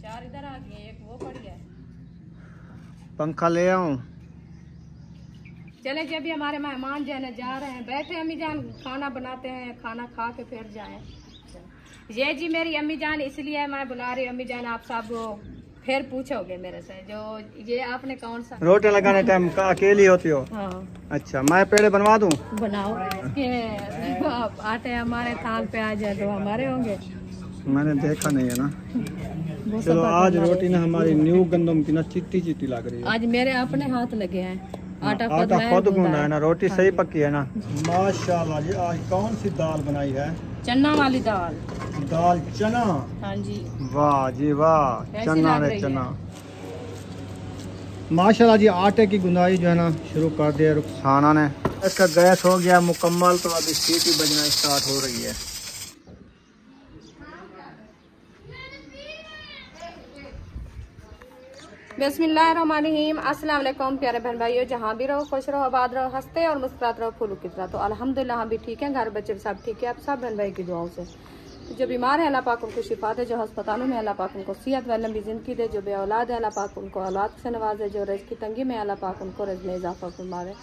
4 इधर आ गई, एक वो पड़ी है। पंखा ले आऊं? चले जी, अभी हमारे मेहमान जो है ना जा रहे हैं, बैठे अम्मी जान खाना बनाते हैं, खाना खा के फिर जाएं। ये जी मेरी अम्मी जान, इसलिए मैं बुला रही हूँ। अम्मी जान आप सब फिर पूछोगे मेरे से, जो ये आपने कौन सा रोटी लगाने टाइम अकेली होती हो? हाँ। अच्छा, मैं पेड़े बनवा दूं? बनाओ के आटे हमारे थाल पे आ जाए तो हमारे होंगे। मैंने देखा नहीं है ना। चलो आज रोटी ना हमारी न्यू गंदम की ना चिट्टी चिट्टी लग रही है। आज मेरे अपने हाथ लगे हैं, आटा खुद गूंदा है ना, रोटी सही पक्की है ना। माशाल्लाह जी, आज कौन सी दाल बनाई है? चना वाली दाल। दाल चना? हाँ जी। वाह जी वाह, चना रे चना। माशाल्लाह जी, आटे की गुंदाई जो है ना शुरू कर दिया रुखसाना ने। इसका गैस हो गया मुकम्मल, तो अभी सीटी बजना स्टार्ट हो रही है। बिस्मिल्लाहिर्रहमानिर्रहीम। अस्सलाम वालेकुम प्यारे बहन भाइयों, जहाँ भी रहो खुश रहो, आबाद रहो, हंसते और मुस्कुराते रहो, फूलों की तरह। तो अल्हम्दुलिल्लाह हम भी ठीक हैं, घर बच्चे सब ठीक है। आप सब बहन भाई की दुआओं से। जो बीमार है अल्लाह पाक उनको शिफा दे, जो अस्पतालों में अल्लाह पाक उनको सेहत व लंबी जिंदगी दे, जो बे औलाद है अल्लाह पाक उनको औलाद से नवाजे, जो रिज़्क़ की तंगी में अल्लाह पाक उनको रिज़्क़ में इजाफा फरमावे।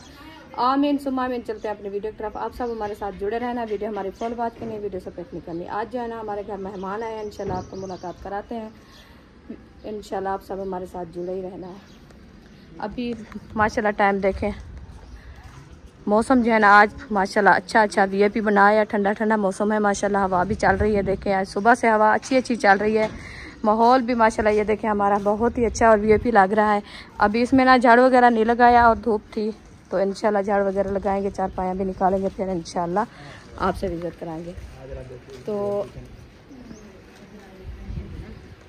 आमीन सुम्मा आमीन। चलते हैं अपनी वीडियो की तरफ। आप सब हमारे साथ जुड़े रहना, वीडियो हमारी फुल बात करनी है, वीडियो से पिक नहीं करनी। आज जो है ना हमारे घर मेहमान आए हैं, इंशाल्लाह आपको मुलाकात कराते हैं। इंशाल्लाह आप सब हमारे साथ जुड़े ही रहना है। अभी माशाल्लाह टाइम देखें, मौसम जो है ना आज माशाल्लाह अच्छा वीआईपी बनाया है, ठंडा ठंडा मौसम है माशाल्लाह। हवा भी चल रही है, देखें आज सुबह से हवा अच्छी चल रही है। माहौल भी माशाल्लाह ये देखें हमारा बहुत ही अच्छा और वीआईपी लग रहा है। अभी इसमें ना झाड़ू वगैरह नहीं लगाया और धूप थी, तो इंशाल्लाह झाड़ू वगैरह लगाएंगे, चारपाया भी निकालेंगे, फिर इंशाल्लाह आपसे विजिट कराएंगे। तो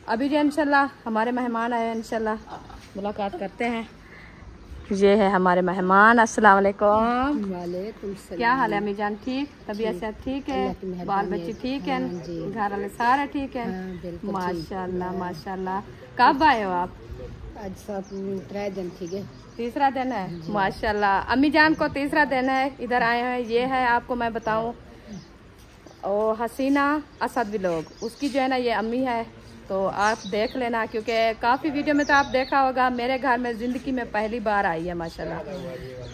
अभी जो इंशाल्लाह हमारे मेहमान आए हैं, इंशाल्लाह मुलाकात करते हैं। ये है हमारे मेहमान। अस्सलाम वालेकुम। वालेकुम सलाम। क्या हाल है अम्मी जान? ठीक, तबीयत से ठीक है, बाल बच्चे ठीक है, घर वाले सारे ठीक है? माशाल्लाह माशाल्लाह। कब आए हो आप? आज सब 3 दिन ठीक है। तीसरा दिन है माशाल्लाह। अम्मी जान को तीसरा दिन है, इधर आए हैं। ये है आपको मैं बताऊं, और हसीना असद व्लॉग, उसकी जो है ना ये अम्मी है, तो आप देख लेना, क्योंकि काफ़ी वीडियो में तो आप देखा होगा। मेरे घर में ज़िंदगी में पहली बार आई है माशाल्लाह।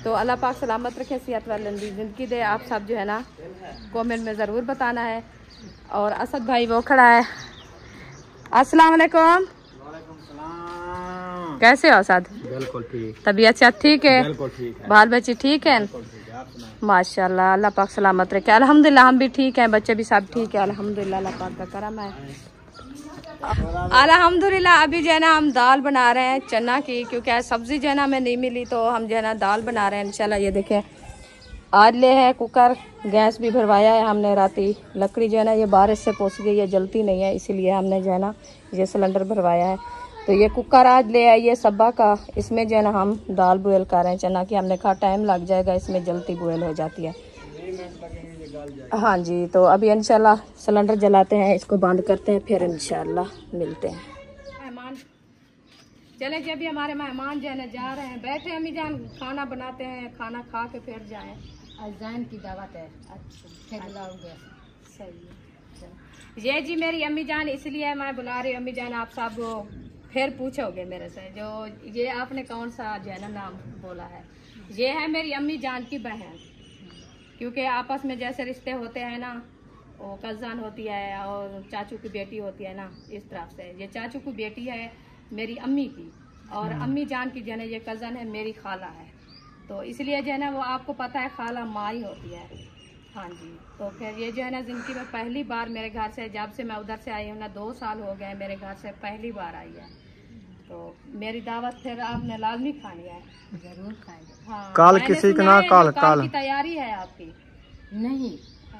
तो अल्लाह पाक सलामत रखे, सेहत वाली लंबी ज़िंदगी दे। आप सब जो है ना कमेंट में ज़रूर बताना है। और असद भाई वो खड़ा है। अस्सलाम वालेकुम। कैसे हो असद? बिल्कुल ठीक। तबीयत से ठीक है? बिल्कुल ठीक है। बाल बच्चे ठीक है माशाल्लाह, अल्लाह पाक सलामत रखे। अल्हम्दुलिल्लाह हम भी ठीक हैं, बच्चे भी सब ठीक है अल्हम्दुलिल्लाह, अल्लाह पाक का करम है अल्हम्दुलिल्लाह। अभी जो है ना हम दाल बना रहे हैं चना की, क्योंकि आज सब्जी जो है ना हमें नहीं मिली, तो हम जो है ना दाल बना रहे हैं इंशाल्लाह। ये देखें आज ले है कुकर, गैस भी भरवाया है हमने। राती लकड़ी जो है ना ये बारिश से पोस गई है, जलती नहीं है, इसीलिए हमने जो है ना ये सिलेंडर भरवाया है। तो ये कुकर आज ले आइए सब्बा का, इसमें जो है ना हम दाल बॉयल कर रहे हैं चना की। हमने कहा टाइम लग जाएगा, इसमें जल्दी बॉयल हो जाती है। हाँ जी, तो अभी इंशाल्लाह सिलेंडर जलाते हैं, इसको बंद करते हैं, फिर इंशाल्लाह मिलते हैं। मेहमान चले जी, अभी हमारे मेहमान जो है ना जा रहे हैं, बैठे अम्मी जान खाना बनाते हैं, खाना खा के फिर जाएं। अजान की दावत है। अच्छा फिर बुलाओगे। सही है। ये जी मेरी अम्मी जान, इसलिए मैं बुला रही हूँ। अम्मी जान आप सब फिर पूछोगे मेरे से, जो ये आपने कौन सा जो है ना नाम बोला है। ये है मेरी अम्मी जान की बहन, क्योंकि आपस में जैसे रिश्ते होते हैं ना, वो कज़न होती है और चाचू की बेटी होती है ना, इस तरफ से ये चाचू की बेटी है मेरी अम्मी की, और अम्मी जान की जो है ना ये कज़न है मेरी खाला है। तो इसलिए जो है ना वो आपको पता है खाला माँ ही होती है। हाँ जी, तो फिर ये जो है ना ज़िंदगी में पहली बार मेरे घर से, जब से मैं उधर से आई हूँ ना 2 साल हो गए, मेरे घर से पहली बार आई है। तो मेरी दावत फिर आपने लाजमी खानी है। जरूर खाएंगे। हाँ, काल किसी का ना काल की तैयारी है आपकी? नहीं,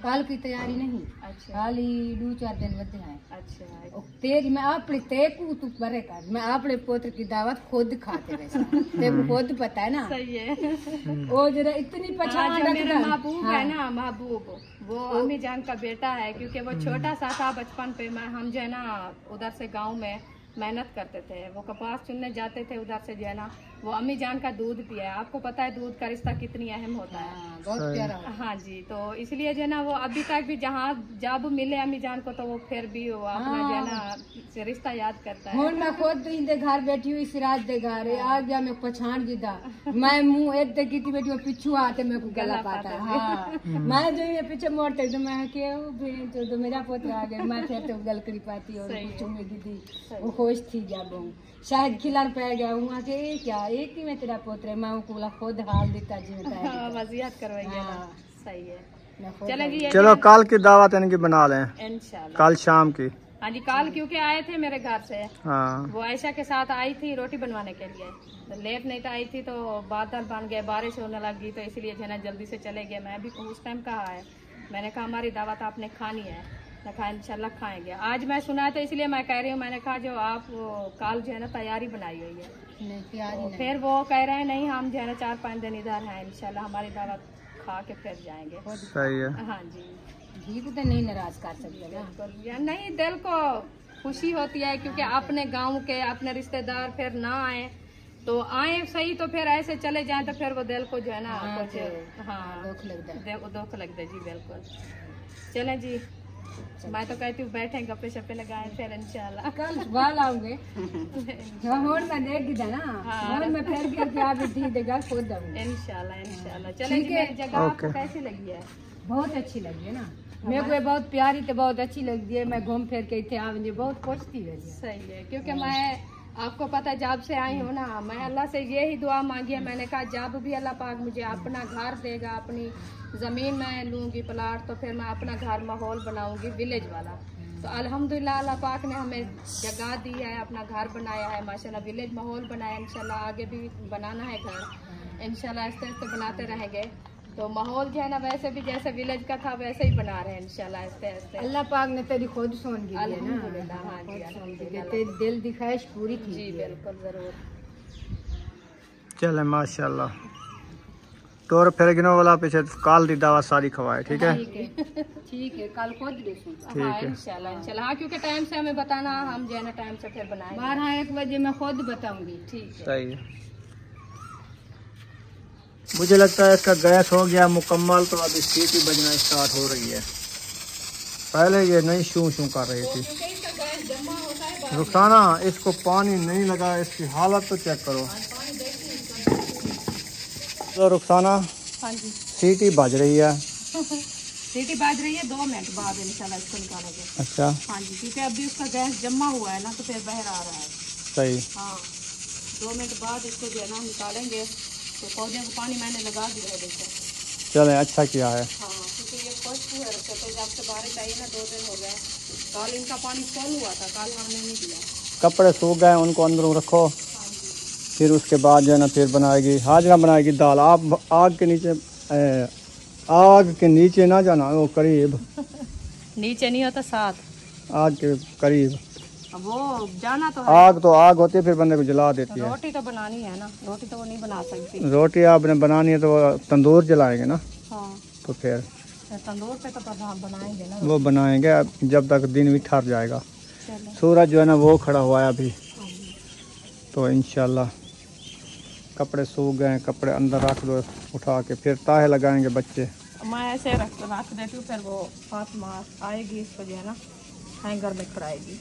काल की तैयारी नहीं। अच्छा, खाली 2-4 दिन बदे हैं। अच्छा तेरी मैं अपने तेकू तू परे कर, मैं अपने पुत्र की दावत खुद खाते वैसे तेरे खुद पता है ना। सही है। वो जरा इतनी पहचान मेरा महबूब है ना, महबूब वो अम्मी जान का बेटा है, क्योंकि वो छोटा सा था बचपन पे। मैं हम जो है ना उधर से गांव में मेहनत करते थे, वो कपास चुनने जाते थे उधर से जो है ना, वो अम्मी जान का दूध पिया है। आपको पता है दूध का रिश्ता कितनी अहम होता है। हाँ, बहुत प्यारा होता है। हाँ जी, तो इसलिए जो है ना वो अभी तक भी जहाँ जब मिले अम्मी जान को तो वो फिर भी वो अपना जो है ना रिश्ता याद करता है। हुन मैं खुद इंदे घर बैठी हुई सिराज दे घर आ गया, मैं पहचान गिदा, मैं मुंह एक की बैठी हूँ, पिछू आते मेरे को गला पाता है। हाँ मैं जो ये पीछे मोड़ते तो मैं के तो मेरा पोत्र आ गया, मैं फिर तो गल करी पाती और पिछू में गिदी, वो खुश थी जब शायद खिलान पै गया वहाँ के क्या एक ही में तेरा पोत्र है, मैं उनको खुद हाल देता जी वज़ीयत करवाइए। हाँ। सही है, मैं खुद चलेगी चलो कल की दावत इनकी बना लें, इंशाल्लाह। कल शाम की। हाँ जी, कल क्योंकि आए थे मेरे घर से, हाँ वो आयशा के साथ आई थी रोटी बनवाने के लिए, तो लेट नहीं तो आई थी, तो बादल बन गए, बारिश होने लगी, तो इसलिए जो है ना जल्दी से चले गए। मैं भी उस टाइम कहा है, मैंने कहा हमारी दावत आपने खानी है, मैं कहा इंशाल्लाह खाएंगे। आज मैं सुना तो इसलिए मैं कह रही हूँ, मैंने कहा जो आप कल जो है ना तैयारी बनाई हुई है, नहीं तैयारी तो नहीं। फिर वो कह रहे हैं नहीं हम जो है ना 4-5 दिन इधर हैं, इंशाल्लाह हमारी दावत खा के फिर जाएंगे। सही है। हाँ जी, घी को तो नहीं नाराज कर सकते ना। बिल्कुल, या नहीं दिल को खुशी होती है, क्योंकि अपने गांव के अपने रिश्तेदार फिर ना आए तो आए सही, तो फिर ऐसे चले जाएं तो फिर वो दिल को जो है ना कुछ हाँ दुख लगता है। दुख लगता है जी। बिल्कुल, चलें जी, मैं तो कहती हूँ बैठे गप्पे शप्पे लगाए फिर इंशाल्लाह कल सुबह लाऊंगे होड़ मैं देख गिदा ना, होड़ मैं फिर करके आप दी देगा खुद आऊंगी इंशाल्लाह इंशाल्लाह। चलें जी, मेरी जगह आपको कैसी लगी है? बहुत अच्छी लगी है ना, मेरे को ये बहुत प्यारी तो बहुत अच्छी लगती है, मैं घूम फिर के इतने आवे बहुत खुश थी। सही है, क्योंकि मैं आपको पता है जब से आई हूँ ना, मैं अल्लाह से यही दुआ मांगी है, मैंने कहा जब भी अल्लाह पाक मुझे अपना घर देगा, अपनी ज़मीन मैं लूँगी प्लाट, तो फिर मैं अपना घर माहौल बनाऊँगी विलेज वाला। तो अल्हम्दुलिल्लाह अल्लाह पाक ने हमें जगह दी है, अपना घर बनाया है माशाल्लाह, विलेज माहौल बनाया। इंशाल्लाह आगे भी बनाना है घर, इंशाल्लाह आहिस्ते आहिस्ते बनाते रहेंगे। तो माहौल जो है ना वैसे भी जैसे विलेज का था वैसे ही बना रहे हैं इंशाल्लाह आहिस्ते आहिस्ते। अल्लाह पाक ने तेरी खुद सुन गी है ना, अल्हम्दुलिल्लाह। हाँ जी, अल्हम्दुलिल्लाह। तेरी दिल की ख्वाहिश पूरी थी जी बिल्कुल, ज़रूर। चले माशाल्लाह, तोर फिर गिनो वाला पीछे काल दी दावा सारी खवाए। ठीक है ठीक है, कल खुद देखूँ। हाँ इंशाल्लाह इंशाल्लाह। हाँ, क्योंकि टाइम से हमें बताना, हम जो है ना टाइम से फिर बनाएंगे। 12-1 बजे मैं खुद बताऊंगी। ठीक है, सही है। मुझे लगता है इसका गैस हो गया मुकम्मल, तो अभी सीटी बजना स्टार्ट हो रही है। पहले ये नहीं शू शू कर रही थी। क्योंकि इसका गैस जमा होता है। रुखसाना इसको पानी नहीं लगा, इसकी हालत तो चेक करो। तो रुखसाना हाँ जी, सीटी बज रही है। सीटी बाज रही है, 2 मिनट बाद इंशाल्लाह इसको निकालोगे। अच्छा हाँ जी, क्योंकि अभी उसका गैस जमा हुआ है ना, तो फिर बाहर आ रहा है। सही। हाँ, 2 मिनट बाद इसको जो है ना निकालेंगे। तो पौधे को पानी मैंने लगा दिया है देखो। चले अच्छा किया है। हाँ, क्योंकि ये खुश्क हुए रखे थे, जब से बारिश आई ना 2 दिन हो गए। कल इनका पानी फुल हुआ था, कल हमने नहीं दिया। कपड़े सूख गए, उनको अंदर रखो, फिर उसके बाद जो है ना फिर बनाएगी हाजरा, बनाएगी दाल। आप आग के नीचे ना जाना, वो करीब नीचे नहीं होता, साथ आग के करीब। अब वो जाना तो है। आग तो आग होती है, फिर बंदे को जला देती है। रोटी तो बनानी है ना, रोटी तो वो नहीं बना सकती। रोटी आपने बनानी है तो वो तंदूर जलाएंगे ना, हाँ, तो फिर तंदूर पे तो बनाएंगे ना। वो बनाएंगे अब जब तक दिन भी ठहर जाएगा। चलो, सूरज जो है ना वो खड़ा हुआ है अभी, तो इंशाल्लाह कपड़े सूख गए, कपड़े अंदर रख दो उठा के, फिर ताहे लगाएंगे बच्चे। मैं ऐसे रख देती हूँ, फिर वो फातिमा आएगी, इसको जो है ना हैंगर में खड़ाएगी।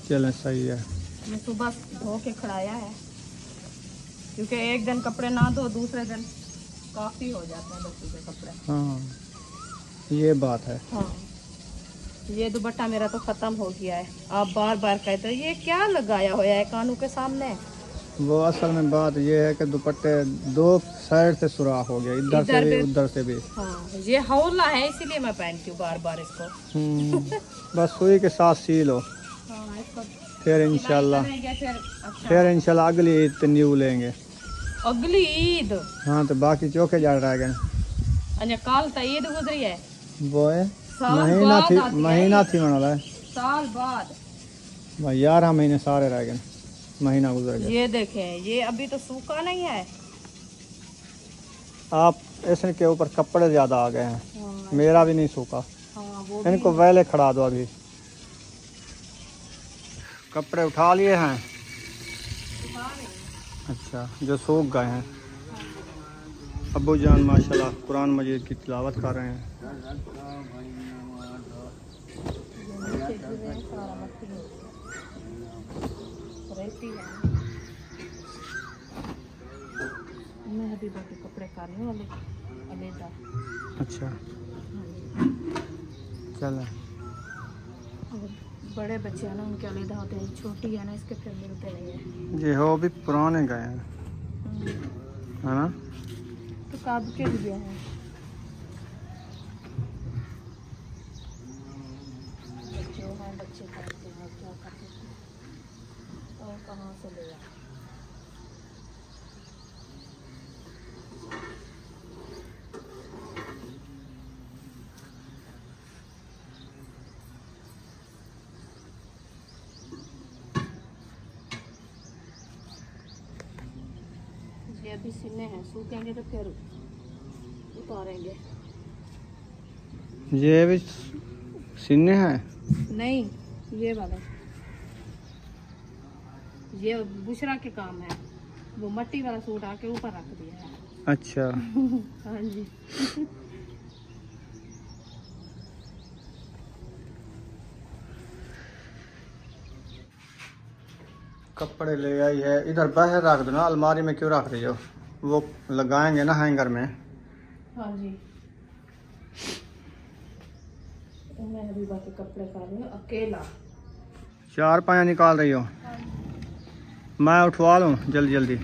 चलें सही है। मैं सुबह धो के खड़ाया है, क्योंकि एक दिन कपड़े ना धो दूसरे दिन काफ़ी हो जाते हैं बच्चों के कपड़े। हाँ ये बात है। हाँ, ये दुपट्टा मेरा तो ख़त्म हो गया है। आप बार बार कहते हो ये क्या लगाया हुआ है कानों के सामने। वो असल में बात ये है कि दुपट्टे 2 साइड से सुराख हो गया, इधर से भी उधर से भी। हाँ, ये हौला है इसीलिए मैं पहनती हूँ बार बार इसको। बस सुई के साथ सी लो, हाँ, इसको फिर इंशाल्लाह फिर अच्छा। अगली ईद पे न्यू लेंगे। अगली ईद? हाँ, तो बाकी चौके जा रहा है। अच्छा, कल तो ईद गुजरी है, वो है साल महीना बाद थी, आती है महीना थी मना है साल बाद। भाई 11 महीने सारे रह गए, महीना गुजर गया। ये देखें, ये अभी तो सूखा नहीं है। आप इसके ऊपर कपड़े ज्यादा आ गए हैं, मेरा भी नहीं सूखा। हाँ, वो इनको वेले खड़ा दो अभी। कपड़े उठा लिए हैं? अच्छा, जो सूख गए हैं। अब्बू जान माशाल्लाह कुरान मजीद की तिलावत कर रहे हैं। मैं अभी बाकी कपड़े करने वाले अलग। अच्छा चलो, बड़े बच्चे हैं ना उनके अलग होते हैं, छोटी है ना इसके फिर मिलते नहीं है। ये हो भी पुराने गए हैं है ना, तो कब के लिए हैं बच्चे करते हैं क्या करते हैं और कहाँ से ले आए। ये अभी सीने हैं, सूखेंगे तो फिर उतारेंगे। ये भी सीने हैं? नहीं, ये वाला ये बुशरा के काम है। वो मट्टी वाला सूट आके ऊपर रख दिया है। अच्छा हाँ जी। कपड़े ले आई है, इधर बाहर रख दो ना, अलमारी में क्यों रख रही हो? वो लगाएंगे ना हैंगर में। हाँ जी, मैं अभी बाकी कपड़े कर रही हूँ अकेला। 4 पाया निकाल रही हो? मैं उठवा लूँ जल्दी जल्दी? बस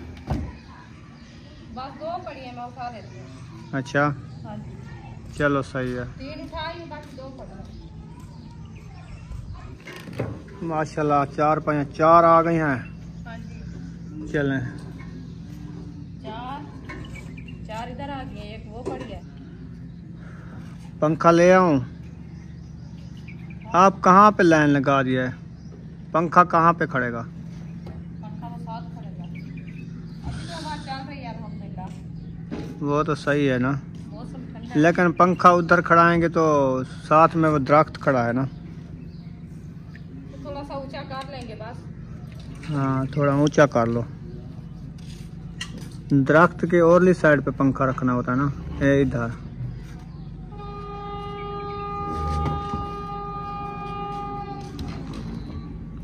2 पड़ी है, मैं उठा लेती हूँ। अच्छा हाँ जी, चलो सही है। 3 उठाई बाकी 2 पड़ा है। माशाल्लाह 4 पाया 4 आ गई हैं। हाँ जी, चलें। 4 इधर आ गई है, एक वो पड़ी है। पंखा ले आऊं? आप कहाँ पे लाइन लगा दिया है? पंखा कहाँ पे खड़ेगा? पंखा वो साथ खड़ेगा। अभी तो हवा चल रही है अल्हम्दुलिल्लाह। वो तो सही है ना, मौसम ठंडा है। लेकिन पंखा उधर खड़ाएंगे तो साथ में वो दरख्त खड़ा है ना। तो थोड़ा सा ऊंचा कर लेंगे बस। हाँ थोड़ा ऊंचा कर लो। दरख्त के ओरली साइड पे पंखा रखना होता है ना, ये इधर।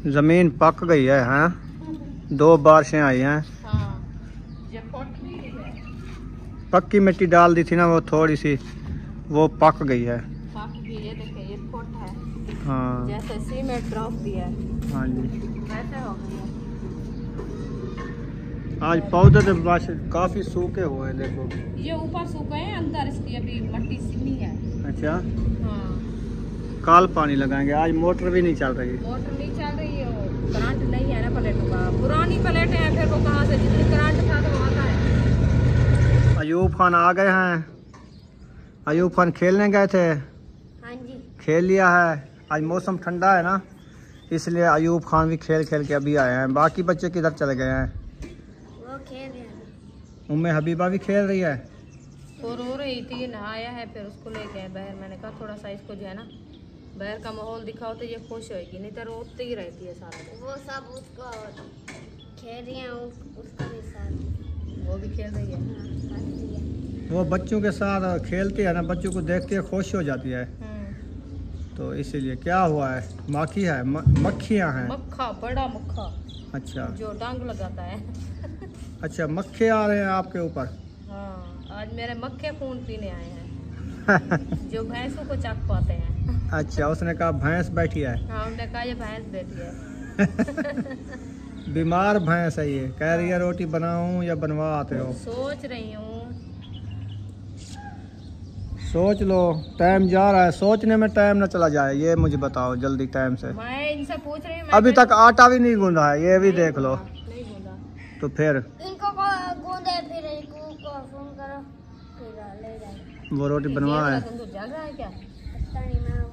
जमीन पक गई है, हाँ 2 बारिशें आई हैं। हाँ, ये पोट नहीं है। पक्की मिट्टी डाल दी थी ना, वो थोड़ी सी वो पक गई है। पक गई है, देखिए ये पोट है। हाँ जैसे सीमेंट ड्रॉप दिया है हाँ जी। वैसे हो गया। आज पौधे तो बस काफी सूखे हुए हैं, देखो। ये ऊपर सूखे हैं, अंदर इसकी अभी मट्टी सीनी है। अच्छा, हाँ, कल पानी लगाएंगे। आज मोटर भी नहीं चल रही। मोटर नहीं चल रही है, वो करंट नहीं है ना प्लेटों का। पुरानी प्लेटें हैं, फिर वो कहाँ से, जितनी करंट था तो वहाँ का है। अयूब खान आ गए हैं। अयूब खान खेलने गए थे? हाँ जी, खेल लिया है। आज मौसम ठंडा है ना, इसलिए अयूब खान भी खेल खेल के अभी आए हैं। बाकी बच्चे किधर चले गए हैं? वो खेल रहे हैं। उम्मे हबीबा भी खेल रही है। वो रो रही थी, नहाया है, फिर उसको ले गए बाहर। मैंने कहा थोड़ा सा इसको जो है ना बाहर का माहौल दिखाओ तो ये खुश होएगी, नहीं तो रोते ही रहती है सारा दिन। वो सब उसको खेल रही हैं, उसका भी साथ वो भी खेल रही है। वो बच्चों के साथ खेलती है ना, बच्चों को देखते खुश हो जाती है। तो इसीलिए क्या हुआ है? माखी है, मक्खियाँ हैं। मक्खा, बड़ा मक्खा। अच्छा जो डांग लगाता है। अच्छा, मक्खे आ रहे हैं आपके ऊपर? हाँ, आज मेरे मक्खे खून पीने आए हैं। जो भैंसों को चख पाते हैं। अच्छा, उसने कहा भैंस बैठी है। हाँ, उन्होंने कहा ये भैंस बैठी है। बीमार भैंस है ये। कह रही है रोटी बनाऊं या बनवा आते हो? सोच रही हूँ। सोच लो, टाइम जा रहा है। सोचने में टाइम ना चला जाए, ये मुझे बताओ जल्दी टाइम से। मैं इनसे पूछ रही हूँ। अभी तक आटा भी नहीं गूंदा है, ये भी देख लो। नहीं गूंदा। तो फिर इनको गूंदे, फिर इनको फोन करो, फिर ले जाए। वो रोटी बनवा है। तुम तो जल रहा है क्या? पता नहीं, मैं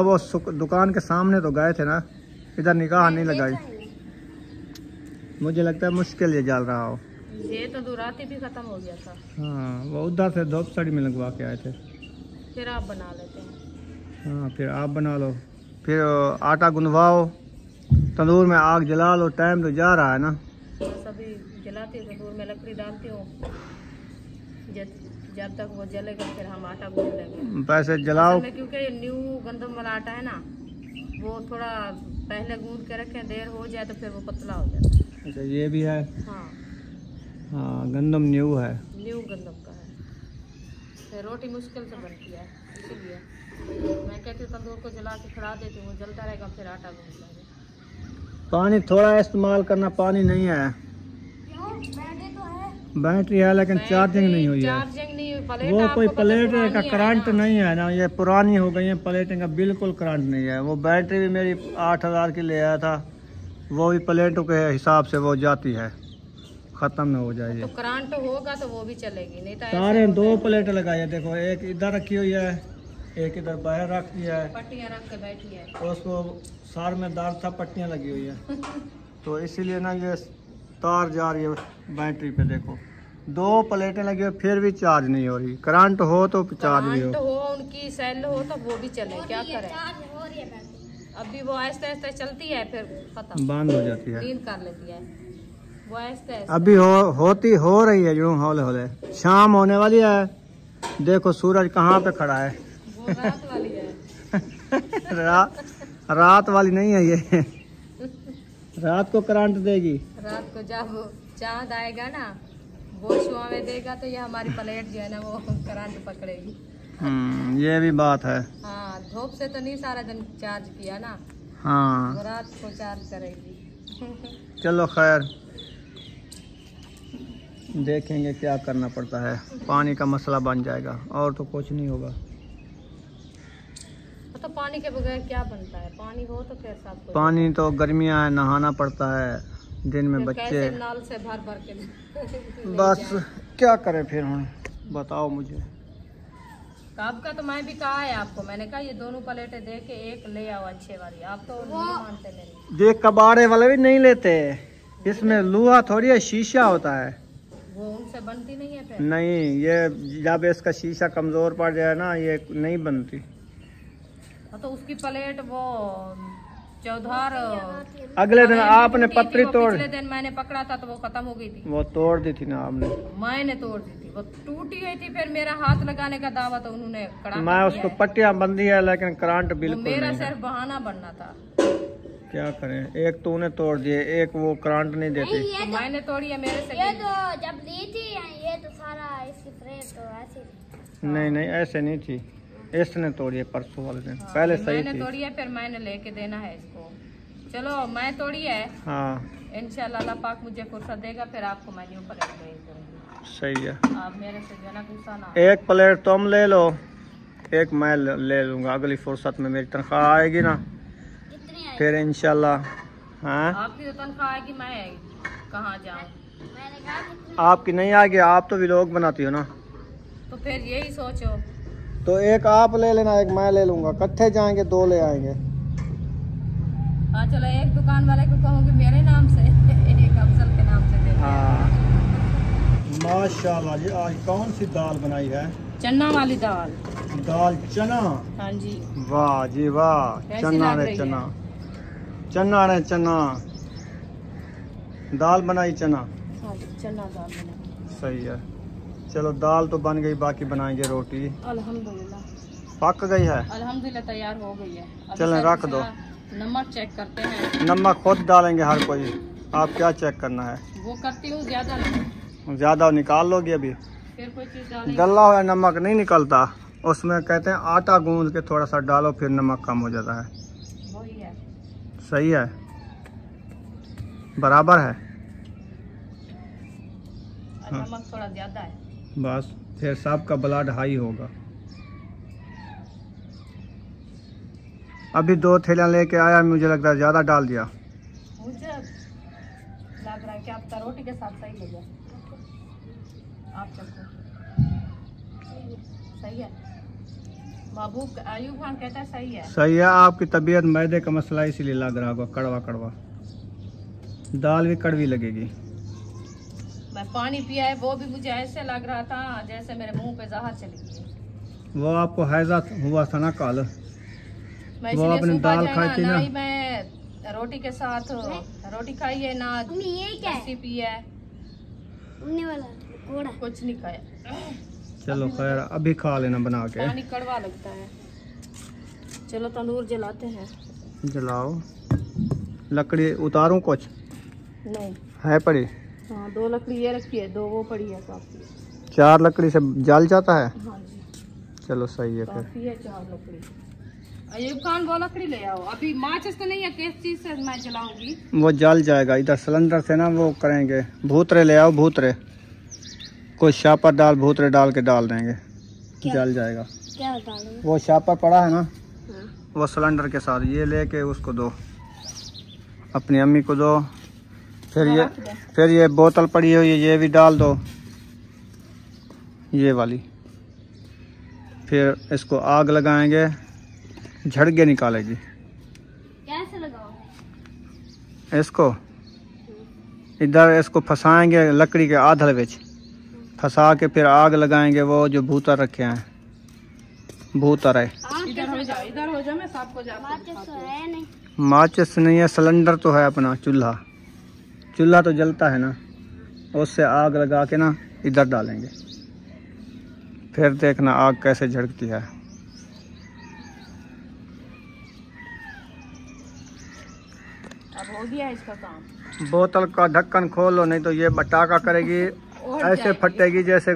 वो दुकान के सामने तो गए थे ना, इधर निगाह नहीं लगाई। मुझे लगता है मुश्किल ये जल रहा हो। ये तो दुराती भी खत्म हो गया था। हाँ, वो उधर से धूप साड़ी में लगवा के आए थे। फिर आप बना लेते हैं। हाँ फिर आप बना लो, फिर आटा गुंदवाओ, तंदूर में आग जला लो। टाइम तो जा रहा है ना। सभी जलाती हूँ तंदूर में, लकड़ी डालती हूँ, जब तक वो जलेगा फिर हम आटा गूंद लेंगे। वैसे जलाओ, क्योंकि ये न्यू गंदम वाला आटा है ना, वो थोड़ा पहले गूंद के रखें, देर हो जाए तो फिर वो पतला हो जाता है। अच्छा ये भी है। हाँ हाँ गंदम न्यू है, न्यू गंदम का है। फिर रोटी मुश्किल से बनती है, इसीलिए मैं कहती हूँ तंदूर को जला के खड़ा देती हूँ, वो जलता रहेगा फिर आटा गूंद लेंगे। पानी थोड़ा इस्तेमाल करना, पानी नहीं है, बैटरी है लेकिन चार्जिंग नहीं हुई है। चार्जिंग नहीं हुई, वो कोई प्लेट का करंट नहीं है ना, ये पुरानी हो गई है प्लेटें का, बिल्कुल करंट नहीं है। वो बैटरी भी मेरी 8000 की ले आया था, वो भी प्लेटों के हिसाब से वो जाती है, ख़त्म न हो जाए। तो करंट होगा तो वो भी चलेगी, नहीं तो सारे 2 प्लेटें लगाई है, देखो एक इधर रखी हुई है, एक इधर बाहर रख दिया है, पट्टियाँ रख के बैठी है। और उसको सार में दार था पट्टियाँ लगी हुई है। तो इसीलिए ना ये तार जा रही है बैटरी पे। देखो 2 प्लेटें लगी हुई फिर भी चार्ज नहीं हो रही। करंट हो तो चार्ज भी हो, उनकी सेल हो तो वो भी चले, क्या करें। अभी वो आहिस्ते आहिस्ते चलती है, फिर खत्म, बंद हो जाती है, नींद कर लेती है वो आहिस्ते। अभी हो रही है यूं हौले हौले। शाम होने वाली है, देखो सूरज कहाँ पे खड़ा है। वो रात वाली है। रात वाली नहीं है ये। रात को करंट देगी, रात को जब चांद आएगा ना, वो छुआवे देगा तो ये हमारी प्लेट जो है ना वो करंट पकड़ेगी। ये भी बात है। हाँ धूप से तो नहीं सारा दिन चार्ज किया ना, हाँ वो रात को चार्ज करेगी। चलो खैर, देखेंगे क्या करना पड़ता है। पानी का मसला बन जाएगा और तो कुछ नहीं होगा। तो पानी के बगैर क्या बनता है, पानी हो तो फिर सब कुछ। पानी तो गर्मियाँ है, नहाना पड़ता है दिन में फिर बच्चे, कैसे नल से भर भर के बस क्या करें फिर। हम बताओ मुझे। कब का तो मैं भी कहा है आपको, मैंने कहा ये दोनों प्लेटें दे के एक ले आओ अच्छे वाली, आप तो नहीं मानते मेरी। ये कबाड़े वाले भी नहीं लेते, इसमें लोहा थोड़ी है, शीशा होता है। वो उनसे बनती नहीं है फिर। नहीं, ये जब इसका शीशा कमजोर पड़ जाए ना, ये नहीं बनती। तो उसकी प्लेट वो चौधार अगले दिन आपने पतरी तोड़, पिछले दिन मैंने पकड़ा था तो वो खत्म हो गई थी। वो तोड़ दी थी ना आपने। मैंने तोड़ दी थी, वो टूटी हुई थी, फिर मेरा हाथ लगाने का दावा तो उन्होंने कड़ा मैं उसको पट्टियां बंदी है लेकिन करंट बिल्कुल मेरा नहीं है। सिर्फ बहाना बनना था। क्या करें, एक तूने तोड़ दिए, एक वो करंट नहीं देती। तो मैंने तोड़ी है मेरे से। ये तो जब ली थी ये तो सारा इसकी फ्रेम तो ऐसे नहीं ऐसे नहीं थी, इसने तोड़ी है परसों वाले दिन। पहले सही मैंने थी। तोड़ी है, फिर मैंने लेके देना है इसको। चलो मैं तोड़ी है, हाँ इंशाल्लाह अल्लाह पाक मुझे फुर्सत देगा, फिर आपको मैं न्यू प्लेट भेज दूंगी। सही है। आप मेरे से जो है ना गुस्सा ना। एक प्लेट तुम ले लो, एक मैं ले लूंगा। अगली फुर्सत में मेरी तनख्वाह आएगी ना, फिर इंशाल्लाह। हाँ आपकी तो तनख्वाह आएगी, मैं कहाँ जाऊँ। मैंने कहा आपकी नहीं आएगी, आप तो व्लॉग बनाती हो ना। तो फिर यही सोचो, तो एक आप ले लेना, एक मैं ले लूंगा, इकट्ठे जाएंगे, 2 ले आएंगे। हाँ चलो एक दुकान वाले को कहूँगी मेरे नाम से, एक अफजल के नाम से दे दो। हाँ माशाल्लाह जी, आज कौन सी दाल बनाई है? चना वाली दाल। दाल चना, हाँ जी। वाह जी वाह। कैसी चना लग रे रही चना, चना रे चना, दाल बनाई चना। हाँ जी चना दाल बनाई। सही है। चलो दाल तो बन गई, बाकी बनाएंगे रोटी। अल्हम्दुलिल्लाह पक गई है, अल्हम्दुलिल्लाह तैयार हो गई है। अब चलें इसका रख दो। नमक चेक करते हैं। नमक खुद डालेंगे हर कोई, आप क्या चेक करना है? वो करती हूँ ज्यादा नहीं, ज़्यादा निकाल लोगे अभी? फिर कोई चीज डालेंगे। डला हुआ नमक नहीं निकलता, उसमें कहते हैं आटा गूंद के थोड़ा सा डालो, फिर नमक कम हो जाता है। वही है। सही है, बराबर है। नमक थोड़ा ज्यादा है। बस फिर सबका ब्लड हाई होगा। अभी 2 थैलियाँ लेके आया, मुझे लगता है ज़्यादा डाल दिया। मुझे लग रहा है कि आपका रोटी के साथ सही लगे। आप चखो, सही है। महबूब अयूब खान कहता है सही है। सही है। आपकी तबीयत मैदे का मसला इसीलिए लग रहा होगा, कड़वा कड़वा। दाल भी कड़वी लगेगी। मैं पानी पिया है, वो भी मुझे ऐसे लग रहा था जैसे मेरे मुंह पे जहर चली गई। वो आपको हैजा हुआ था ना कल, मैं वो इसलिए अपनी सूखा दाल जाए खाई थी ना। ही मैं रोटी के साथ रोटी खाई है ना, मम्मी ये क्या है? लस्सी पी है, उड़ने वाला घोड़ा। कुछ नहीं खाया। चलो खैर अभी खा लेना बना के। पानी कड़वा लगता है। चलो तंदूर जलाते हैं। जलाओ। लकड़ी उतारूं कुछ नहीं, है पड़ी? हाँ 2 लकड़ी ये रखी है, 2 वो पड़ी है, काफी 4 लकड़ी से जल जाता है। हाँ जी चलो सही है फिर। काफी है 4 लकड़ी। अयूब खान वो लकड़ी ले आओ। अभी माचिस तो नहीं है, किस चीज से मैं जलाऊंगी? वो जल जाएगा इधर सिलेंडर से ना, वो करेंगे। भूतरे ले आओ, भूतरे कोई शापर डाल, भूतरे डाल के डाल देंगे, जल जाएगा। क्या डालूं? वो शापर पड़ा है ना, हाँ। वो सिलेंडर के साथ ये लेके उसको दो, अपनी अम्मी को दो। फिर ये बोतल पड़ी हुई है, ये भी डाल दो, ये वाली। फिर इसको आग लगाएंगे, झड़गे निकालेगी। कैसे लगाओगे? इसको इधर इसको फंसाएंगे लकड़ी के आधल विच, फंसा के फिर आग लगाएंगे। वो जो भूतर रखे हैं, भूतर है। इधर हो जा, मैं सबको माचिस तो है नहीं। माचिस नहीं है, सिलेंडर तो है अपना, चूल्हा। चूल्हा तो जलता है ना, उससे आग लगा के ना इधर डालेंगे। फिर देखना आग कैसे झड़कती है। अब हो गया इसका काम। बोतल का ढक्कन खोलो, नहीं तो ये बटाका करेगी, ऐसे फटेगी जैसे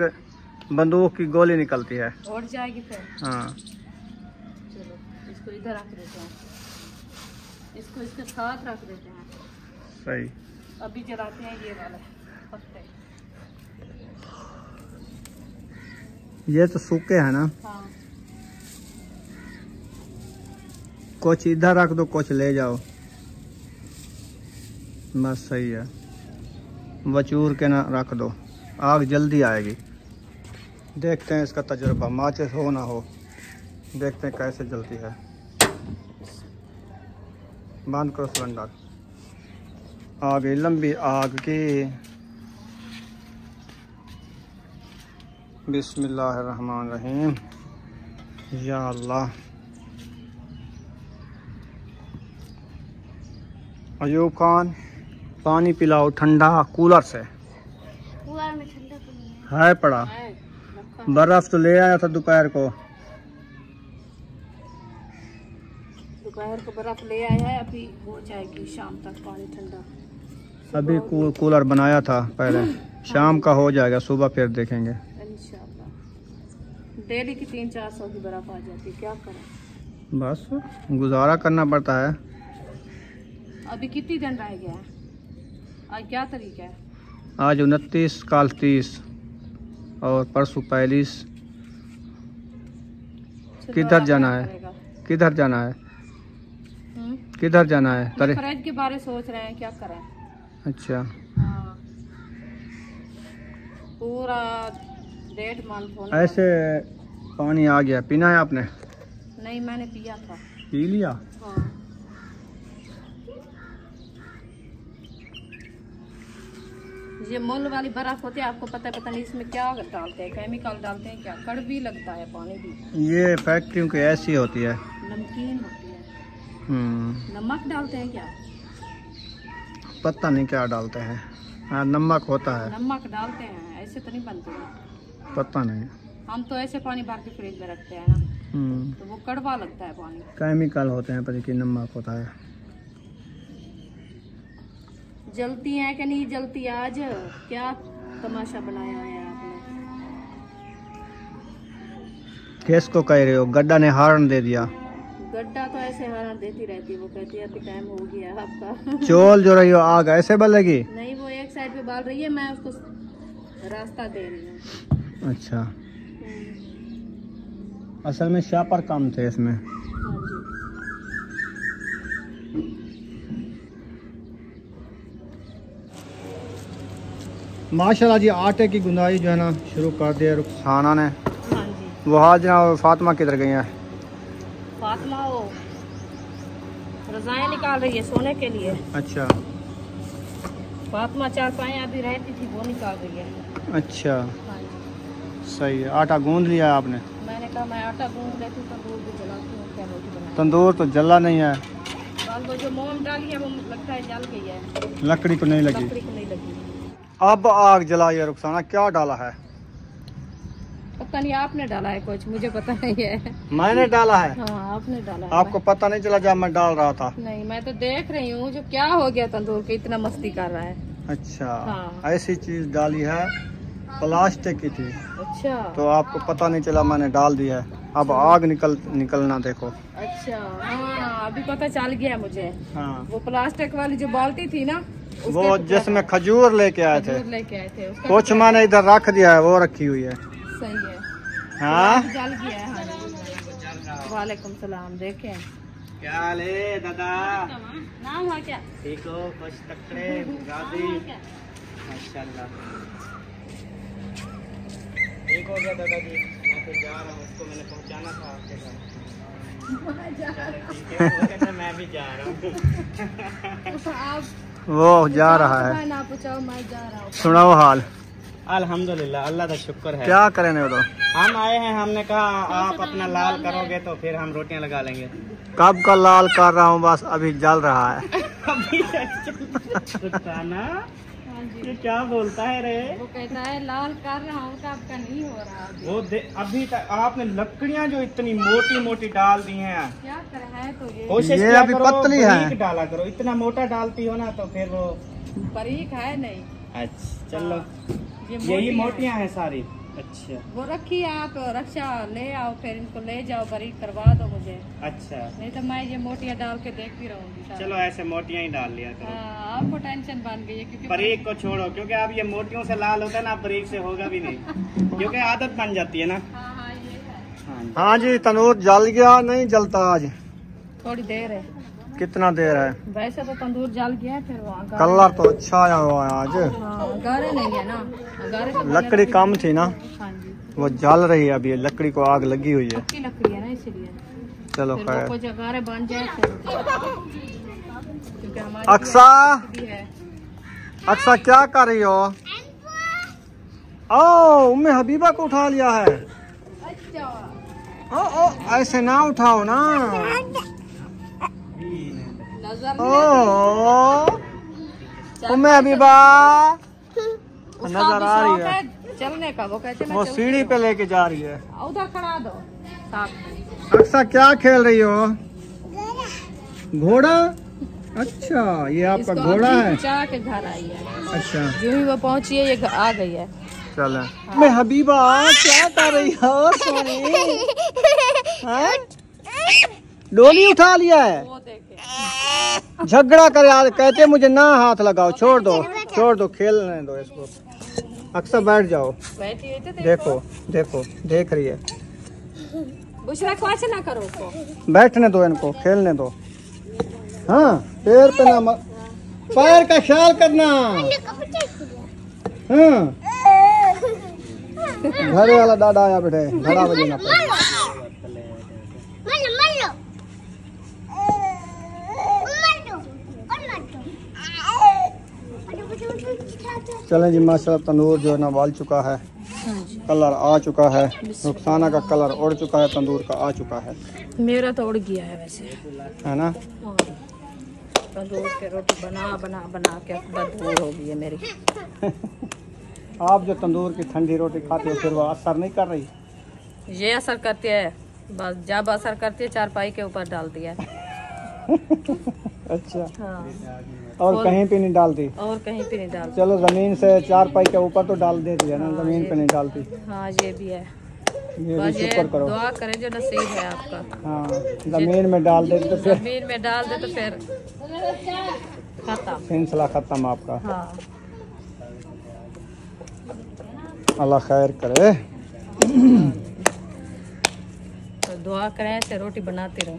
बंदूक की गोली निकलती है। उड़ जाएगी फिर। हाँ चलो इसको इधर रख देते हैं, इसको इसके साथ रख देते हैं। सही। अभी जलाते हैं ये वाला पत्ते। ये तो सूखे है ना, हाँ कुछ इधर रख दो, कुछ ले जाओ, बस सही है। वचूर के ना रख दो, आग जल्दी आएगी। देखते हैं इसका तजुर्बा, माचिस हो ना हो, देखते हैं कैसे जलती है। बंद करो सिलेंडर। आ गई लंबी आग की। बिस्मिल्लाहिर्रहमानिर्रहीम। या अल्लाह। अयूब खान पानी पिलाओ ठंडा कूलर से। कूलर में ठंडा तो नहीं है पड़ा, बर्फ तो ले आया था दोपहर को। दोपहर को बर्फ ले आया है, अभी हो जाएगी शाम तक पानी ठंडा। अभी कूलर बनाया था पहले, शाम का हो जाएगा, सुबह फिर देखेंगे इंशाल्लाह। डेली की 300-400 की बर्फ आ जाती, क्या करें, बस गुजारा करना पड़ता है। अभी कितनी दिन रह गया है? आज क्या तारीख है? आज 29, कल 30 और परसों 45। चलो किधर अब जाना क्या है? करेगा? किधर जाना है? किधर जाना है? मैं फ्रिज के बारे सोच रहे हैं, क्या करें। अच्छा, हाँ पूरा 1.5 मंथ होने ऐसे पानी आ गया, पीना है आपने? वाला। नहीं मैंने पिया था। पी लिया? हाँ ये मोल वाली बर्फ होती है, आपको पता नहीं इसमें क्या डालते हैं, केमिकल डालते हैं क्या, कड़वी लगता है पानी भी। ये फैक्ट्रियों की ऐसी होती है, नमकीन होती है। नमक डालते हैं क्या? पता नहीं क्या डालते हैं। हाँ नमक होता है, नमक डालते हैं, ऐसे तो नहीं बनते हैं। पता नहीं। हम तो ऐसे पानी भर के फ्रिज में रखते हैं ना, तो वो कड़वा लगता है पानी। केमिकल होते हैं, पता कि नमक होता है। जलती हैं कि नहीं जलती? आज क्या तमाशा बनाया है आपने? किसको कह रहे हो? गड्ढा ने हार्न दे दिया। गड्ढा तो ऐसे हरा देती रहती है, वो कहती है अभी टाइम हो गया आपका। चोल जो रही हो आग ऐसे बलेगी? नहीं वो एक साइड पे बाल रही है, मैं उसको रास्ता दे रही हूँ। अच्छा, असल में शापर कम थे इसमें। हाँ जी। माशाल्लाह जी, आटे की गुंदाई जो है ना शुरू कर दिया रुखसाना ने। हाँ जी। वो हाजरा और फातिमा किधर गई हैं? फातिमा वो रजाएं निकाल रही है सोने के लिए। अच्छा फातिमा 4 अभी रहती थी, वो निकाल रही है। अच्छा, हाँ जी। सही है। आटा गूंद लिया आपने? मैंने कहा मैं आटा गूंद लेती हूँ, तंदूर भी जलाती हूँ, क्या रोटी बनाती तंदूर तो जला नहीं है, हूँ। वो जो मोम डाली है वो लगता है जल गई है, लकड़ी को नहीं लगी। लकड़ी को नहीं लगी। अब आग जलाई है रुखसाना, क्या डाला है? पता नहीं, आपने डाला है कुछ, मुझे पता नहीं है। मैंने डाला है? हाँ आपने डाला है। आपको पता नहीं चला जब मैं डाल रहा था? नहीं, मैं तो देख रही हूँ जो क्या हो गया तंदूर के, इतना मस्ती कर रहा है। अच्छा। हाँ। ऐसी चीज डाली है, प्लास्टिक की थी, अच्छा तो आपको पता नहीं चला, मैंने डाल दी है। अब आग निकलना देखो। अच्छा, हाँ अभी पता चल गया मुझे। हाँ, वो वो प्लास्टिक वाली जो बाल्टी थी ना, वो जिसमें खजूर लेके आए थे, लेके आए थे, उसका कुछ मैंने इधर रख दिया है, वो रखी हुई है। सही है। हाँ, जल गया है। हाँ। वालेकुम सलाम। देखें क्या हाल है दादा? नाम हुआ क्या? ठीक हो? खुश तकड़े गाजी माशाल्लाह। ठीक हो गया दादाजी? मैं फिर जा रहा हूँ, उसको मैंने पहुँचाना था आपके घर। ठीक है, मैं भी जा रहा हूँ। आप वो जा रहा है। ना पूछाओ, मैं जा रहा हूँ। सुनाओ हाल। अल्हम्दुलिल्लाह, अल्लाह का शुक्र है। क्या करें तो? हम आए हैं, हमने कहा आप अपना लाल करोगे तो फिर हम रोटियां लगा लेंगे। कब का लाल कर रहा हूँ, बस अभी जल रहा है। रुखसाना, ये क्या बोलता है रे? वो कहता है लाल कर रहा हूँ, तो आपका नहीं हो रहा अभी। वो अभी तक आपने लकड़ियाँ जो इतनी मोटी मोटी डाल दी हैं, क्या कर है तो ये कोशिश ये किया अभी करो पतली है। बारीक डाला करो, इतना मोटा डालती हो ना तो फिर वो। बारीक है नहीं। अच्छा चलो, ये यही मोटी मोटियाँ हैं सारी। अच्छा वो रखी आप रक्षा ले आओ, फिर इनको ले जाओ, बारीक करवा दो मुझे, अच्छा, नहीं तो मैं ये मोटियाँ डाल के देखती रहूंगी सारा। चलो ऐसे मोटियाँ ही डाल लिया करो। हाँ, आपको टेंशन बन गई है क्योंकि बारीक को छोड़ो, क्योंकि अब ये मोटियों से लाल होता है ना, बारीक से होगा भी नहीं, क्योंकि आदत बन जाती है ना। हाँ हाँ ये है। हाँ जी। हाँ जी, तंदूर जल गया, नहीं जलता आज? थोड़ी देर है, कितना देर है? वैसे तो तंदूर जल गया है, फिर वो कलर तो अच्छा आया हुआ है आज। गारे नहीं है ना, गारे से लकड़ी कम थी ना, हाँ जी, वो जल रही है अभी, लकड़ी को आग लगी हुई है। पक्की लकड़ी है ना, इसलिए चलो फिर वो खैर। कुछ गारे बन जाए फिर, क्योंकि हमारी अक्सा, भी है। अक्सा क्या कर रही हो? ओ, उम्मे हबीबा को उठा लिया है। अच्छा, ओ, ऐसे ना उठाओ ना। नजर ओ, उम्मे हबीबा नजर आ रही है। चलने का, वो कहते मैं वो चलती सीढ़ी पे लेके जा रही है। हूँ। उधर खड़ा दो साथ में। अक्सा क्या खेल रही हो? घोड़ा? अच्छा, ये आपका इसको घोड़ा अभी है? बचा के घर आई है, अच्छा, जो ही वो पहुंची है ये आ गई है। चले। मैं हबीबा क्या कर रही हो सोनी? हैं? डोली उठा लिया है? वो देखे झगड़ा कर यार, कहते मुझे ना हाथ लगाओ, छोड़ दो, खेलने दो इसको। अक्सर बैठ जाओ, बैठी हुई थी, देखो देख रही है। बुशरा ख्वाहिश ना करो उसको। बैठने दो इनको, खेलने दो। हाँ, पैर पे ना पैर का ख्याल करना। हाँ, घरे वाला दादा आया बेटे, घड़ा बजना पर। चलें जी, माशाल्लाह तंदूर जो है ना बाल चुका है, कलर आ चुका है, रुखसाना का कलर उड़ चुका है, तंदूर का आ चुका है। मेरा तो उड़ गया है वैसे, है ना? तंदूर के रोटी बना के बदबू हो गई है मेरी। आप जो तंदूर की ठंडी रोटी खाते हो, फिर वो असर नहीं कर रही? ये असर करती है, बस जब असर करती है चारपाई के ऊपर डाल दिया। अच्छा, हाँ, और कहीं पे नहीं डालती? और कहीं पे नहीं डालती। चलो, जमीन से चारपाई के ऊपर तो डाल देती है ना, जमीन पे नहीं डालती। हाँ ये भी है, ये भी बस ये शुक्र करो। दुआ करें जो नसीब है आपका। हाँ, जमीन में डाल दे तो फिर जमीन में डाल दे तो फिर खत्म। सिलसिला खत्म आपका। हाँ, अल्लाह खैर करे। तो दुआ करें ऐसे रोटी बनाती रहो।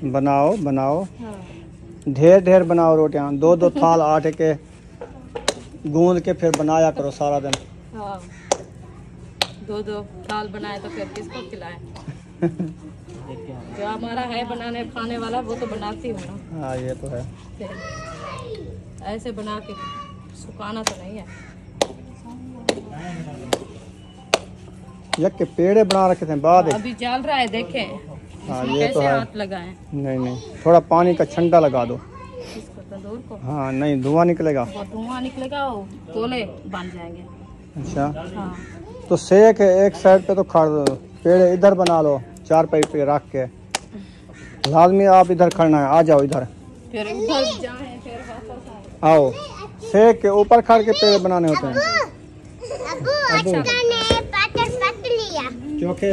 बनाओ, हाँ, ढेर बनाओ रोटियां, 2 थाल आटे के गूंद के फिर बनाया करो सारा दिन। हाँ, 2 थाल बनाए तो फिर किसको खिलाएं? जो हमारा है बनाने खाने वाला वो तो बनाती हूँ ना। हाँ, ये तो है। फिर ऐसे बना के सुखाना तो नहीं है। यक के पेड़े बना रखे थे बाद। अभी चल रहा है देखें। हाँ इसमें ये तो कैसे है। हाथ लगाएं? नहीं थोड़ा पानी का छंडा लगा दो। इसको तंदूर को। हाँ नहीं धुआं निकलेगा। वो धुआं निकलेगा, वो गोले बन जाएंगे। अच्छा हाँ तो सेक है एक साइड पे तो खड़ दो, पेड़ इधर बना लो चार पाई पे रख के। लाजमी आप इधर खड़ना है, आ जाओ इधर। फिर उधर जाएं, फिर वापस आएं। आओ सेक के ऊपर खड़ के पेड़ बनाने होते हैं। अबू ने पातर पत लिया चोखे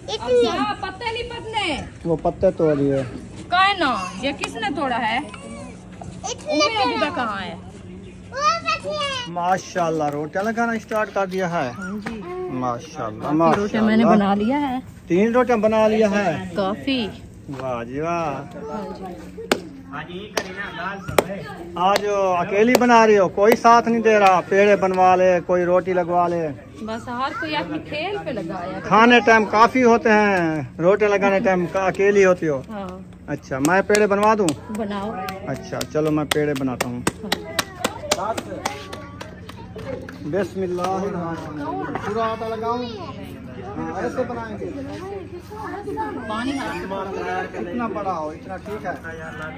इतनी अच्छा पत्ते नहीं पतने। वो पत्ते तोड़ दिए। कहे ना ये किसने तोड़ा है? उम्मीद अभी तक कहाँ है? माशाल्लाह रोटियां लगाना स्टार्ट कर दिया है। माशाल्लाह रोटियां मैंने माशाल्लाह। बना लिया है। 3 रोटियां बना लिया है। काफी। वाह जी वाह। आज अकेली बना रही हो, कोई साथ नहीं दे रहा? पेड़े बनवा ले, कोई रोटी लगवा ले। बस हर कोई अपनी खेल पे लगाया। खाने टाइम काफी होते हैं, रोटी लगाने टाइम अकेली होती हो। हाँ अच्छा मैं पेड़े बनवा दूं? बनाओ। अच्छा चलो मैं पेड़े बनाता हूँ। बिस्मिल्लाह पूरा आटा लगाऊं। ऐसे बनाएंगे। पानी इतना बड़ा हो इतना ठीक है।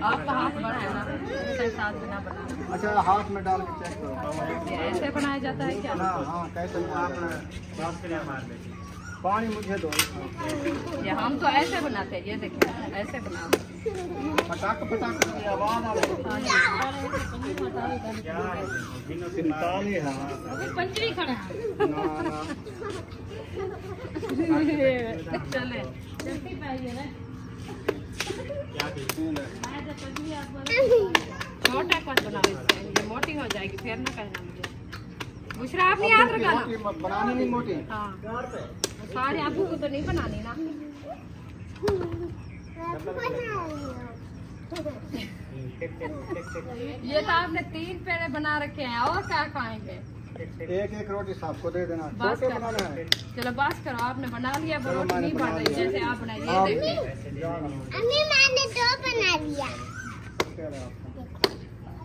आपका हाथ बड़ा है ना, ऐसे साथ बिना बना। अच्छा हाथ में डाल के चेक करो। ऐसे बनाया जाता है क्या? हाँ कैसे पानी मुझे दो। ये हम तो ऐसे बनाते हैं, ये देखिए ऐसे बनाओ। पटाख पटाख की आवाज आ रही है। पंचरी खड़ा चले जल्दी पाइए ना। छोटा कट बनाओ, ये मोटी हो जाएगी फिर ना कहना मुझे। बुशरा आप नहीं याद रखना बनानी नहीं मोटी। हाँ सारे आपको को तो नहीं बनानी ना। ये तो आपने 3 पेड़े बना रखे हैं, और क्या खाएंगे? एक रोटी सबको दे देना। बस छोटे कर। बनाना है। चलो बस करो, आपने बना लिया। वो रोटी नहीं बन रही जैसे आप बनाइए। ये देखिए अम्मी मैंने 2 बना लिया।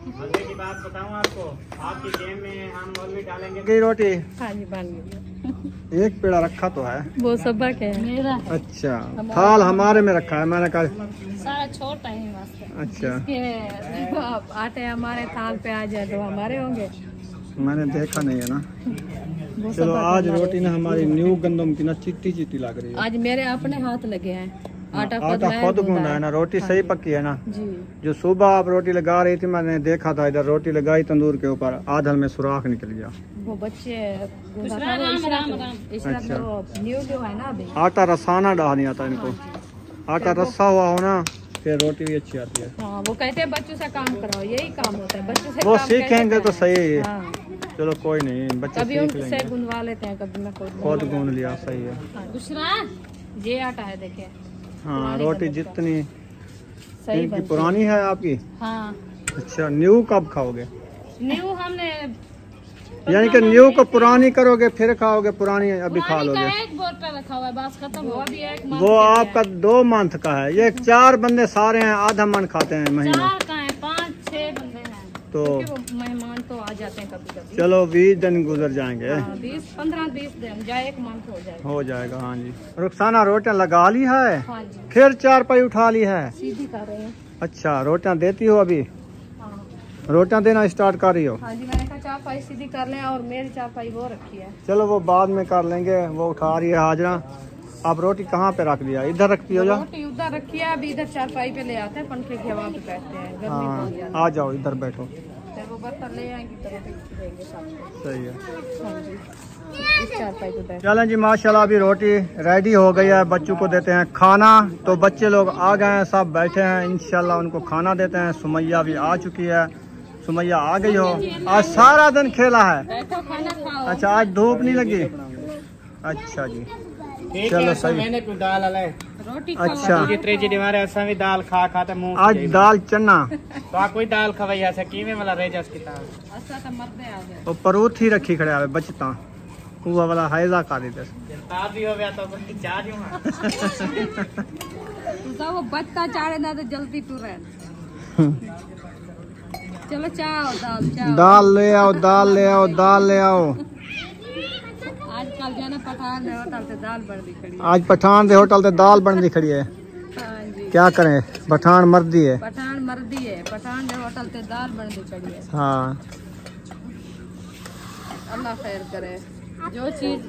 मजे की बात बताऊं आपको, आपकी गेम में हम और भी डालेंगे। की रोटी हाँ जी बन गई। एक पेड़ा रखा तो है। वो सबक है मेरा। अच्छा थाल हमारे में रखा है, मैंने कहा सारा छोटा ही मस्त। अच्छा के आटे हमारे थाल पे आ जाए तो हमारे होंगे। मैंने देखा नहीं है ना। वो चलो सबक आज हमारे। रोटी ना हमारी न्यू गंदम की ना चिट्टी चिट्टी लग रही है। आज मेरे अपने हाथ लगे हैं। आटा खुद गूंदा है ना, रोटी सही पकी है ना। जी जो सुबह आप रोटी लगा रही थी मैंने देखा था, इधर रोटी लगाई तंदूर के ऊपर, आधल में सुराख निकल गया। वो बच्चे अच्छा न्यू जो है ना अभी। आटा रसाना डाल नहीं आता इनको, आटा रसा हुआ हो ना फिर रोटी भी अच्छी आती है। हाँ वो कहते हैं बच्चों से काम कराओ, यही काम होता है बच्चों से। वो काम सीखेंगे कैसे तो सही है। हाँ। चलो कोई नहीं, बच्चे कभी सीख उनसे लेंगे। गुनवा लेते हैं, कभी मैं खुद गूंद लिया सही है। दूसरा ये आटा है देखिए। हाँ रोटी जितनी सही इनकी बनती पुरानी है आपकी। हाँ अच्छा न्यू कब खाओगे? न्यू हमने यानी कि न्यू को पुरानी करोगे फिर खाओगे, पुरानी अभी खा पुरानी का लोगे? एक बोतल रखा हुआ है, बस खत्म हो अभी एक month वो के लिए आपका 2 मंथ का है, ये 4 बंदे सारे हैं, आधा मन खाते हैं है। महीना। 4 का है, 5-6 बंदे हैं तो क्योंकि वो मेहमान तो आ जाते हैं कभी कभी। चलो 20 दिन गुजर जाएंगे। 15-20 दिन जाए, एक मंथ हो जाएगा। हो जाएगा। हाँ जी रुखसाना रोटियां लगा ली है, हाँ जी फिर 4 पाई उठा ली है। सीधी कर रहे हैं। अच्छा रोटियां देती हो अभी? हाँ रोटियां देना स्टार्ट कर रही हो? हाँ जी मैंने कहा चापाई सीधी कर लें, और मेरी चापाई वो रखी है। चलो वो बाद में कर लेंगे, वो उठा रही है हाजरा। आप रोटी कहाँ पे रख दिया? इधर रखती हो जा। रोटी उधर रखी है, अभी इधर चारपाई पे ले आते हैं, पंखे की हवा पे बैठते हैं, गर्मी हाँ बहुत ज्यादा। आ जाओ इधर बैठो। फिर वो बर्तन ले आएंगे तो रोटी देंगे सबको। सही है। हाँ जी इस चारपाई पे बैठ। चलें जी माशाल्लाह अभी रोटी रेडी हो गई है, बच्चों को देते हैं खाना। तो बच्चे लोग आ गए हैं, सब बैठे हैं, इंशाल्लाह उनको खाना देते हैं। सुमैया भी आ चुकी है, सुमैया आ गई हो, आज सारा दिन खेला है। बैठो खाना खाओ। अच्छा आज धूप नहीं लगी? अच्छा जी चलो सही। मैंने कोई दाल अले रोटी अच्छा ये ट्रेजेडी मारे असा भी दाल खा खा ते मुंह आज दाल चना तो आ कोई दाल खवैया से कीवे वाला रह जास की दाल अच्छा तो मरदे आ गए। और परूथी रखी खड़े आवे बचता कुआ वाला हैजा कर दे। तार भी हो गया तो कोई चाह दियो तो वो बच्चा चाहे ना तो जल्दी टूरे। चलो चाओ दाल चाओ। दाल ले आओ, दाल ले आओ, दाल ले आओ। पठान दे होटल से दाल बन खड़ी। आज पठान दे होटल से दाल बन खड़ी है। हाँ जी, क्या करें, पठान मर्दी है। पठान मर्दी है, पठान दे होटल से दाल बन खड़ी है। हाँ अल्लाह खैर करे। जो चीज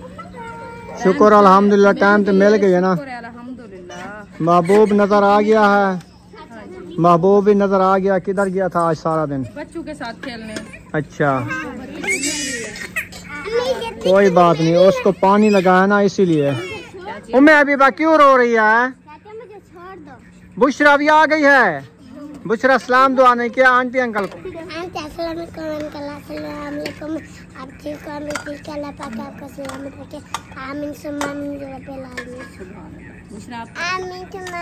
शुक्र अल्हम्दुलिल्लाह टाइम तो मिल गई है ना। अल्हम्दुलिल्लाह। महबूब नजर आ गया है। हाँ जी, महबूब भी नजर आ गया। किधर गया था आज सारा दिन? बच्चों के साथ खेलने। अच्छा, कोई बात नहीं, उसको पानी लगा है ना इसीलिए। उम्मे अभी क्यों रो रही है? मुझे छोड़ दो। बुशरा भी आ गई है। बुशरा सलाम दुआ नहीं किया आंटी अंकल को। आप ठीक हो? मैं ठीक है। अल्लाह पाक आपको सलामत रखे। आमीन सुम्मा आमीन या रब्बिल आलमीन। आमीन सुम्मा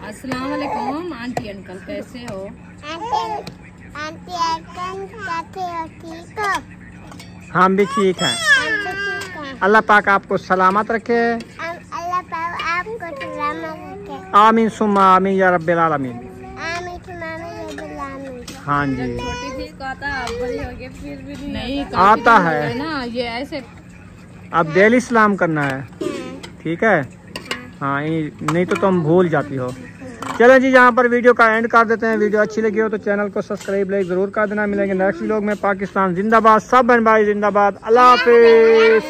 अस्सलाम वालेकुम आंटी अंकल, कैसे हो? आंटी अंकल कैसे हो? ठीक हो? हम भी ठीक हैं। हम भी ठीक हैं। अल्लाह पाक आपको सलामत रखे। अल्लाह पाक आपको सलामत रखे। आमीन सुम्मा आमीन या रब्बिल आलमीन। आमीन सुम्मा आमीन या रब्बिल आलमीन। हाँ जी, छोटी थी कहता अब बड़ी हो गई फिर भी नहीं आता है ना ये ऐसे। अब डेली सलाम करना है, ठीक है? हाँ, नहीं तो तुम भूल जाती हो। चलें जी, यहाँ पर वीडियो का एंड कर देते हैं। वीडियो अच्छी लगी हो तो चैनल को सब्सक्राइब लाइक जरूर कर देना। मिलेंगे नेक्स्ट व्लॉग में। पाकिस्तान जिंदाबाद, सब बहन भाई जिंदाबाद। अल्लाह हाफिज।